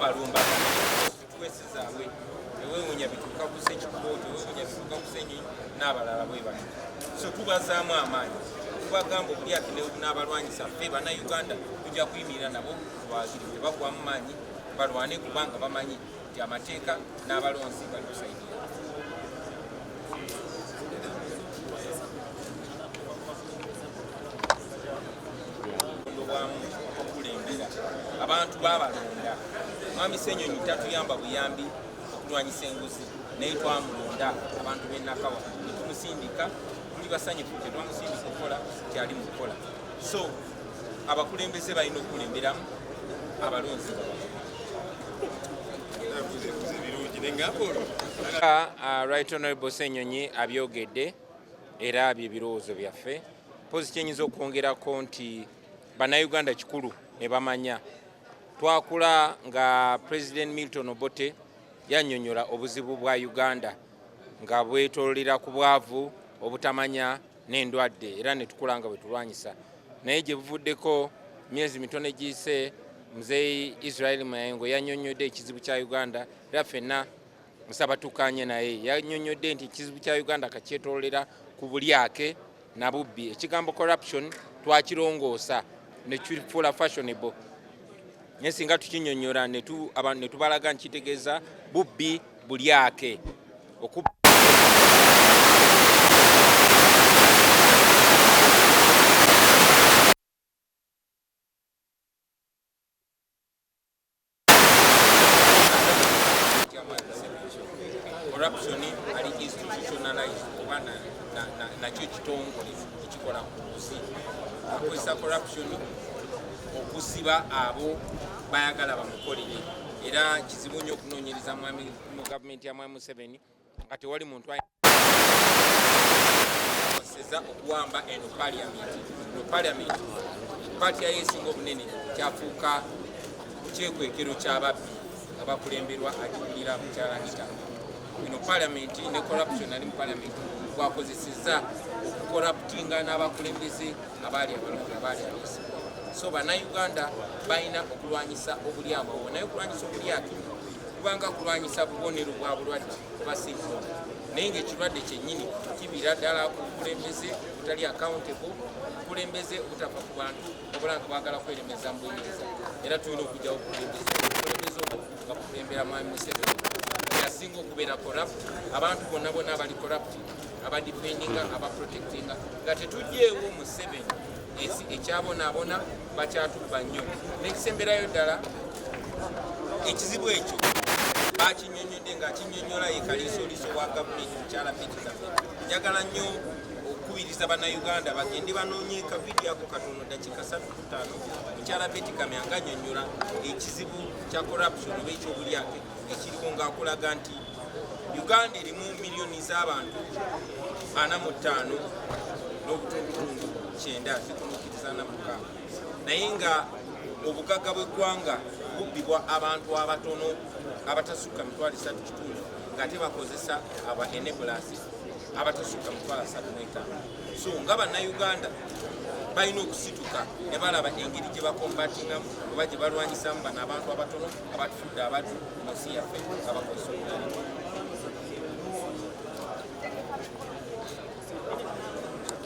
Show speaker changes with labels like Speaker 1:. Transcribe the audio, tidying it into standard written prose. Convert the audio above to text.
Speaker 1: babalumba twesizaawe ewewunya bituuka ku Ssekikubooti ewewunya bituuka ku Ssenyonyi n'abalala bwe bati so tubazaamu amaanyi tubagamba obulyake n'abalwanyisa ffe bannayuganda tujja kuyimirira nabo tubagire tebagwamu maanyi balwane kubanga bamanyi nti amateeka n'abalonzi bali kusaidia abantu babalonda mwami Ssenyonyi tatuyamba buyambi okulwanyisa enguzi naye twamulonda abantu b'enakawa netumusindika tuli basanyufu tetwamusindika okukola kyali mu kukola so abakulembeze balina okukulemberamu abalonzi Right Honorable Ssenyonyi abyogedde era bye birowoozo byaffe pozi kyenyinza okwongerako nti bannayuganda kikulu ne bamanya twakula nga President Milton Obote yannyonnyola obuzibu bwa Uganda nga bwetoolera ku bwavu obutamanya n'endwadde era ne tukula nga bwe tulwanyisa naye gye buvuddeko myezi mitono egiyise Muzeeyi Israel Mayengo yannyonnyodde ekizibu kya Uganda era ffenna musabatuukanye naye yannyonnyodde nti ekizibu kya Uganda kakyetoolera ku bulyake na bubbi ekigambo corruption twakirongoosa ne kifuula fashionable naye singa tukinnyonnyola ne tubalaga nkitegeeza bubbi bulyake corruption ali institutionalized oba nakyo kitongole ekikola ku nsi akozesa corruption okusiba abo bayagala bamukolere era kizibu nnyo okunoonyereza mu gavumenti ya Mwami Museveni nga tewali muntu aseza okuwamba eno parliament paati yayo esinga obunene kyafuuka kyekwekero ky'ababbi nga bakulemberwa agikulira mukyala Anita ino parliament ne corruption ali mu parliament bwakozeseza okukoraptinga n'abakulembeze abaali abalonzi abaali abeesigwa so bannayuganda balina okulwanyisa obulyamo naye okulwanyisa obulyake kubanga kulwanyisa bubonero bwa bulwadde oba symptom naye ng'ekirwadde kyennyini kibira ddala ku bukulembeze butali accountable obukulembeze obutava ku bantu obula nga bwagala kweremeza mu bwenyeza era tulina okujjawo obukulembeze obwo nga bukulembera Mwami Museveni yasinga okubeera corrupt abantu bonna abali corrupt abadifendinga abaprotectinga nga tetugyeewo Museveni ekyabonaabona bakyatubba nnyo nekisemberayo ddala ekizibu ekyo bakinnyonnyodde ng'akinnyonnyola ye kaliisoliiso wa gavumenti mukyala Betty Kamya njagala nnyo okukubiriza bannayuganda bagende banoonyeeka vidiyo ako katono dakiika 3-5 mukyala Betty Kamya ng'annyonnyola ekizibu kya corruption oba ekyobulyake ekiriwo ng'akulaga nti Uganda erimu miliyoni z'abantu 45 n'obutundutundu 9 naye nga obugagga bw'eggwanga bubbibwa abantu abatono abatasukka 3.5 ng'ate bakozesa aba enablers abatasukka 3.5 so nga bannayuganda balina okusituka ne balaba engeri gye bakombatingamu oba gye balwanyisamu bano abantu abatono abatufudde abaddu mu nsi yaffe abakozesa obulala